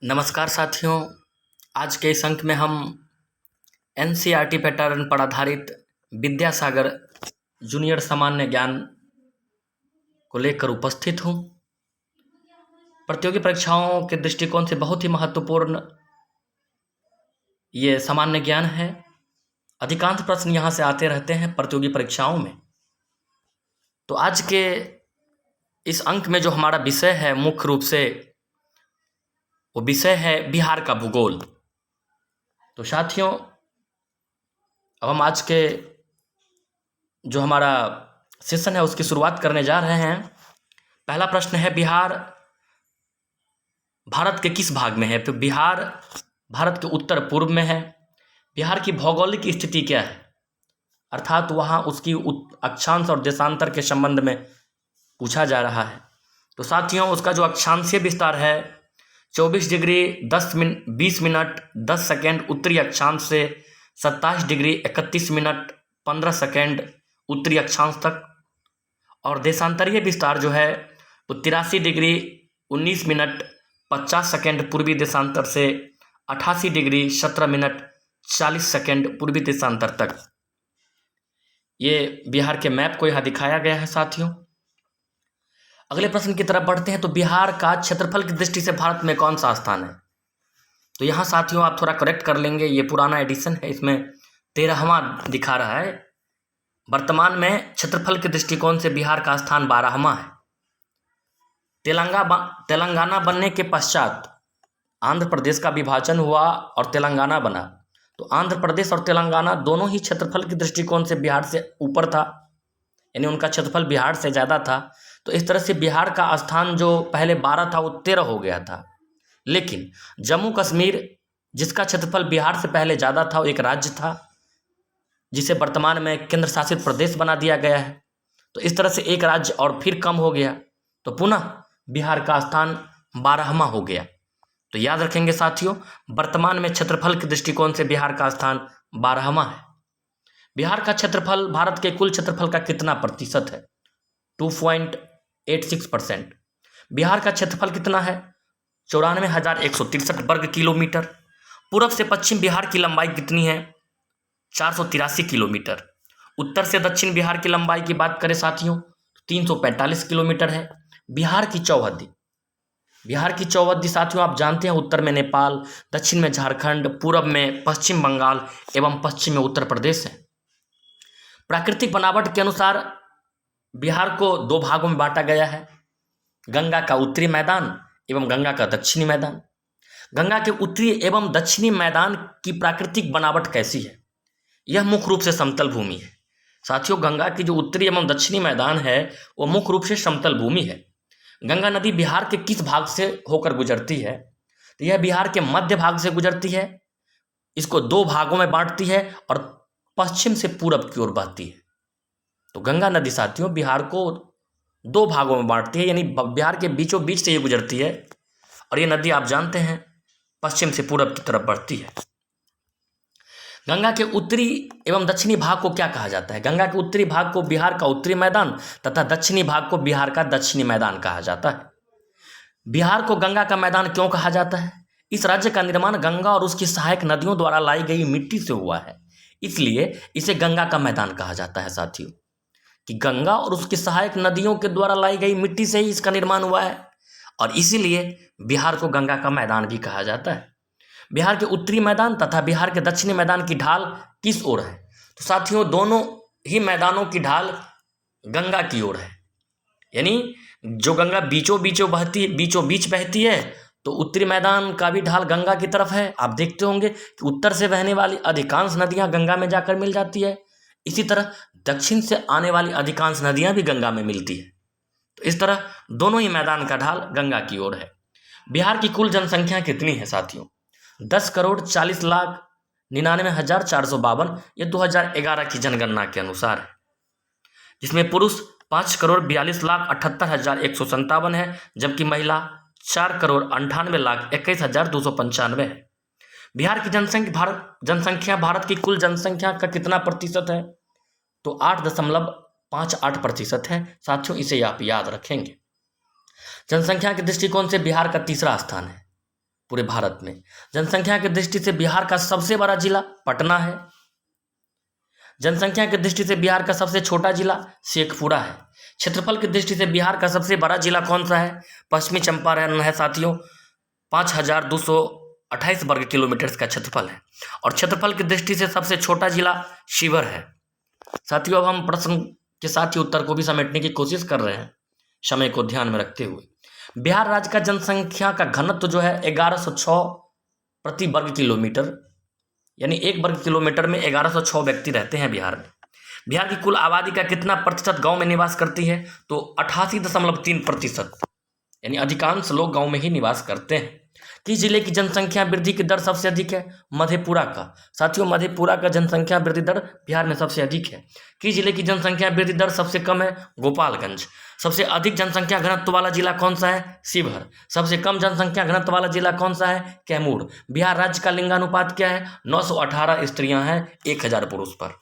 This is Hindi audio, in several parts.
नमस्कार साथियों। आज के इस अंक में हम एनसीईआरटी पैटर्न पर आधारित विद्यासागर जूनियर सामान्य ज्ञान को लेकर उपस्थित हूँ। प्रतियोगी परीक्षाओं के दृष्टिकोण से बहुत ही महत्वपूर्ण ये सामान्य ज्ञान है। अधिकांश प्रश्न यहाँ से आते रहते हैं प्रतियोगी परीक्षाओं में। तो आज के इस अंक में जो हमारा विषय है मुख्य रूप से वो विषय है बिहार का भूगोल। तो साथियों, अब हम आज के जो हमारा सेशन है उसकी शुरुआत करने जा रहे हैं। पहला प्रश्न है, बिहार भारत के किस भाग में है? तो बिहार भारत के उत्तर पूर्व में है। बिहार की भौगोलिक स्थिति क्या है, अर्थात वहाँ उसकी अक्षांश और देशांतर के संबंध में पूछा जा रहा है। तो साथियों, उसका जो अक्षांशीय विस्तार है 24 डिग्री 20 मिनट 10 सेकेंड उत्तरी अक्षांश से 27 डिग्री 31 मिनट 15 सेकेंड उत्तरी अक्षांश तक, और देशांतरीय विस्तार जो है वो 83 डिग्री 19 मिनट 50 सेकेंड पूर्वी देशांतर से 88 डिग्री 17 मिनट 40 सेकेंड पूर्वी देशांतर तक। ये बिहार के मैप को यहाँ दिखाया गया है साथियों। अगले प्रश्न की तरफ बढ़ते हैं। तो बिहार का क्षेत्रफल की दृष्टि से भारत में कौन सा स्थान है? तो यहाँ साथियों आप थोड़ा करेक्ट कर लेंगे, ये पुराना एडिशन है, इसमें 13वां दिखा रहा है। वर्तमान में क्षेत्रफल के दृष्टिकोण से बिहार का स्थान 12वां है। तेलंगाना बनने के पश्चात आंध्र प्रदेश का विभाजन हुआ और तेलंगाना बना। तो आंध्र प्रदेश और तेलंगाना दोनों ही क्षेत्रफल के दृष्टिकोण से बिहार से ऊपर था, यानी उनका क्षेत्रफल बिहार से ज़्यादा था। तो इस तरह से बिहार का स्थान जो पहले 12 था वो 13 हो गया था। लेकिन जम्मू कश्मीर, जिसका क्षेत्रफल बिहार से पहले ज़्यादा था, वो एक राज्य था जिसे वर्तमान में केंद्र शासित प्रदेश बना दिया गया है। तो इस तरह से एक राज्य और फिर कम हो गया, तो पुनः बिहार का स्थान 12वां हो गया। तो याद रखेंगे साथियों, वर्तमान में क्षेत्रफल के दृष्टिकोण से बिहार का स्थान 12वां है। बिहार का क्षेत्रफल भारत के कुल क्षेत्रफल का कितना प्रतिशत है? 2.86%। बिहार का क्षेत्रफल कितना है? 94,163 वर्ग किलोमीटर। पूर्व से पश्चिम बिहार की लंबाई कितनी है? 483 किलोमीटर। उत्तर से दक्षिण बिहार की लंबाई की बात करें साथियों, 345 किलोमीटर है। बिहार की चौहद्दी साथियों आप जानते हैं, उत्तर में नेपाल, दक्षिण में झारखंड, पूर्व में पश्चिम बंगाल एवं पश्चिम में उत्तर प्रदेश है। प्राकृतिक बनावट के अनुसार बिहार को 2 भागों में बांटा गया है, गंगा का उत्तरी मैदान एवं गंगा का दक्षिणी मैदान। गंगा के उत्तरी एवं दक्षिणी मैदान की प्राकृतिक बनावट कैसी है? यह मुख्य रूप से समतल भूमि है। साथियों, गंगा की जो उत्तरी एवं दक्षिणी मैदान है वो मुख्य रूप से समतल भूमि है। गंगा नदी बिहार के किस भाग से होकर गुजरती है? तो यह बिहार के मध्य भाग से गुजरती है। इसको 2 भागों में बांटती है और पश्चिम से पूरब की ओर बहती है। तो गंगा नदी साथियों बिहार को 2 भागों में बांटती है, यानी बिहार के बीचों बीच से ये गुजरती है, और ये नदी आप जानते हैं पश्चिम से पूरब की तरफ बढ़ती है। गंगा के उत्तरी एवं दक्षिणी भाग को क्या कहा जाता है? गंगा के उत्तरी भाग को बिहार का उत्तरी मैदान तथा दक्षिणी भाग को बिहार का दक्षिणी मैदान कहा जाता है। बिहार को गंगा का मैदान क्यों कहा जाता है? इस राज्य का निर्माण गंगा और उसकी सहायक नदियों द्वारा लाई गई मिट्टी से हुआ है, इसलिए इसे गंगा का मैदान कहा जाता है साथियों, कि गंगा और उसकी सहायक नदियों के द्वारा लाई गई मिट्टी से ही इसका निर्माण हुआ है, और इसीलिए बिहार को गंगा का मैदान भी कहा जाता है। बिहार के उत्तरी मैदान तथा बिहार के दक्षिणी मैदान की ढाल किस ओर है? तो साथियों दोनों ही मैदानों की ढाल गंगा की ओर है, यानी जो गंगा बीचों बीच बहती है, तो उत्तरी मैदान का भी ढाल गंगा की तरफ है। आप देखते होंगे कि उत्तर से बहने वाली अधिकांश नदियां गंगा में जाकर मिल जाती है, इसी तरह दक्षिण से आने वाली अधिकांश नदियां भी गंगा में मिलती है। तो इस तरह दोनों ही मैदान का ढाल गंगा की ओर है। बिहार की कुल जनसंख्या कितनी है साथियों? 10,40,99,452, ये 2011 की जनगणना के अनुसार है, जिसमें पुरुष 5,42,78,157 है, जबकि महिला 4,98,21,295 है। बिहार की जनसंख्या भारत की कुल जनसंख्या का कितना प्रतिशत है? तो 8.58% है साथियों, इसे आप याद रखेंगे। जनसंख्या के दृष्टिकोण से बिहार का तीसरा स्थान है। पूरे भारत में। जनसंख्या की दृष्टि से बिहार का सबसे बड़ा जिला पटना है। जनसंख्या की दृष्टि से बिहार का सबसे छोटा जिला शेखपुरा है। क्षेत्रफल की दृष्टि से बिहार का सबसे बड़ा जिला कौन सा है? पश्चिमी चंपारण है साथियों। 5228 वर्ग किलोमीटर का क्षेत्रफल है। और क्षेत्रफल की दृष्टि से सबसे छोटा जिला शिवहर है। साथियों, अब हम प्रश्न के साथ ही उत्तर को भी समेटने की कोशिश कर रहे हैं, समय को ध्यान में रखते हुए। बिहार राज्य का जनसंख्या का घनत्व जो है 1106 प्रति वर्ग किलोमीटर, यानी 1 वर्ग किलोमीटर में 1106 व्यक्ति रहते हैं बिहार में। बिहार की कुल आबादी का कितना प्रतिशत गांव में निवास करती है? तो 88.3%, यानी अधिकांश लोग गांव में ही निवास करते हैं। किस जिले की जनसंख्या वृद्धि की दर सबसे अधिक है? मधेपुरा का। साथियों, मधेपुरा का जनसंख्या वृद्धि दर बिहार में सबसे अधिक है। किस जिले की जनसंख्या वृद्धि दर सबसे कम है? गोपालगंज। सबसे अधिक जनसंख्या घनत्व वाला जिला कौन सा है? शिवहर। सबसे कम जनसंख्या घनत्व वाला जिला कौन सा है? कैमूर। बिहार राज्य का लिंगानुपात क्या है? 918 स्त्रियां हैं 1000 पुरुष पर।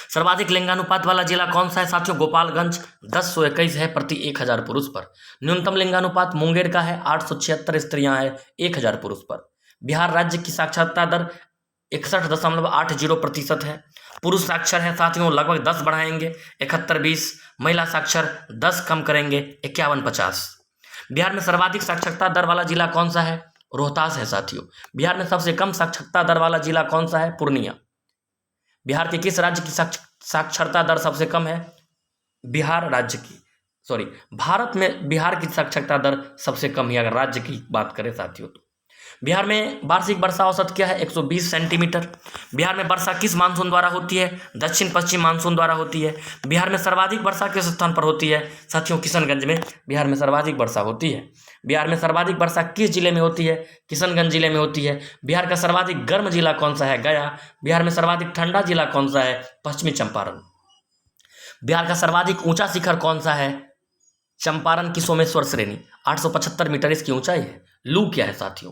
सर्वाधिक लिंगानुपात वाला जिला कौन सा है साथियों? गोपालगंज, 1021 है प्रति 1000 पुरुष पर। न्यूनतम लिंगानुपात मुंगेर का है, 876 स्त्रियां हैं 1000 पुरुष पर। बिहार राज्य की साक्षरता दर 61.80% है। पुरुष साक्षर है साथियों लगभग 10 बढ़ाएंगे 71-20, महिला साक्षर 10 कम करेंगे 51-50। बिहार में सर्वाधिक साक्षरता दर वाला जिला कौन सा है? रोहतास है साथियों। बिहार में सबसे कम साक्षरता दर वाला जिला कौन सा है? पूर्णिया। बिहार के किस राज्य की साक्षरता दर सबसे कम है? भारत में बिहार की साक्षरता दर सबसे कम है अगर राज्य की बात करें साथियों तो। बिहार में वार्षिक वर्षा औसत क्या है? 120 सेंटीमीटर। बिहार में वर्षा किस मानसून द्वारा होती है? दक्षिण पश्चिम मानसून द्वारा होती है। बिहार में सर्वाधिक वर्षा किस स्थान पर होती है? साथियों, किशनगंज में बिहार में सर्वाधिक वर्षा होती है। बिहार में सर्वाधिक वर्षा किस जिले में होती है? किशनगंज जिले में होती है। बिहार का सर्वाधिक गर्म जिला कौन सा है? गया। बिहार में सर्वाधिक ठंडा जिला कौन सा है? पश्चिमी चंपारण। बिहार का सर्वाधिक ऊंचा शिखर कौन सा है? चंपारण की सोमेश्वर श्रेणी, 875 मीटर इसकी ऊंचाई है। लू क्या है साथियों?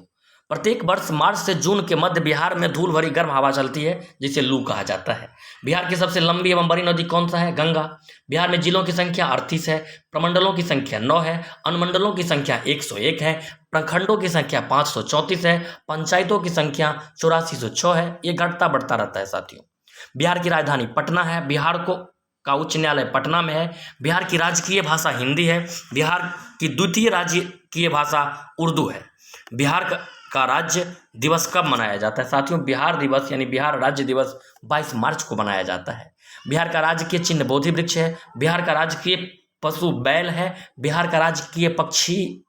प्रत्येक वर्ष मार्च से जून के मध्य बिहार में धूल भरी गर्म हवा चलती है जिसे लू कहा जाता है। बिहार की सबसे लंबी एवं बड़ी नदी कौन सा है? गंगा। बिहार में जिलों की संख्या 38 है, प्रमंडलों की संख्या 9 है, अनुमंडलों की संख्या 101 है, प्रखंडों की संख्या 534 है, पंचायतों की संख्या 8406 है। ये घटता बढ़ता रहता है साथियों। बिहार की राजधानी पटना है। बिहार का उच्च न्यायालय पटना में है। बिहार की राजकीय भाषा हिंदी है। बिहार की द्वितीय राजकीय भाषा उर्दू है। बिहार का राज्य दिवस कब मनाया जाता है साथियों? बिहार दिवस यानी बिहार राज्य दिवस 22 मार्च को मनाया जाता है। बिहार का राजकीय चिन्ह बोधि वृक्ष है। बिहार का राजकीय पशु बैल है। बिहार का राजकीय पक्षी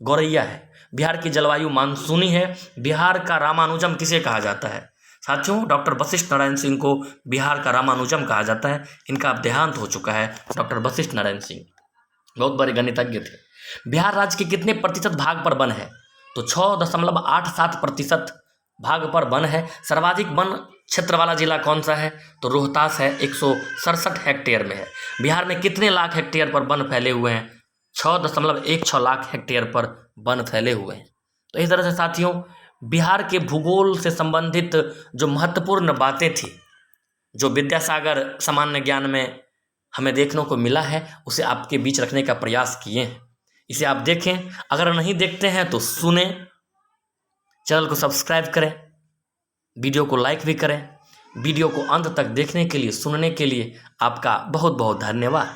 गौरैया है। बिहार की जलवायु मानसूनी है। बिहार का रामानुजम किसे कहा जाता है साथियों? डॉक्टर वशिष्ठ नारायण सिंह को बिहार का रामानुजम कहा जाता है। इनका अब देहांत हो चुका है। डॉक्टर वशिष्ठ नारायण सिंह बहुत बड़े गणितज्ञ थे। बिहार राज्य के कितने प्रतिशत भाग पर वन है? तो 6.87% भाग पर वन है। सर्वाधिक वन क्षेत्र वाला जिला कौन सा है? तो रोहतास है, 167 हेक्टेयर में है। बिहार में कितने लाख हेक्टेयर पर वन फैले हुए हैं? 6.16 लाख हेक्टेयर पर वन फैले हुए हैं। तो इस तरह से साथियों बिहार के भूगोल से संबंधित जो महत्वपूर्ण बातें थी, जो विद्यासागर सामान्य ज्ञान में हमें देखने को मिला है, उसे आपके बीच रखने का प्रयास किए हैं। इसे आप देखें, अगर नहीं देखते हैं तो सुने, चैनल को सब्सक्राइब करें, वीडियो को लाइक भी करें। वीडियो को अंत तक देखने के लिए, सुनने के लिए आपका बहुत बहुत धन्यवाद।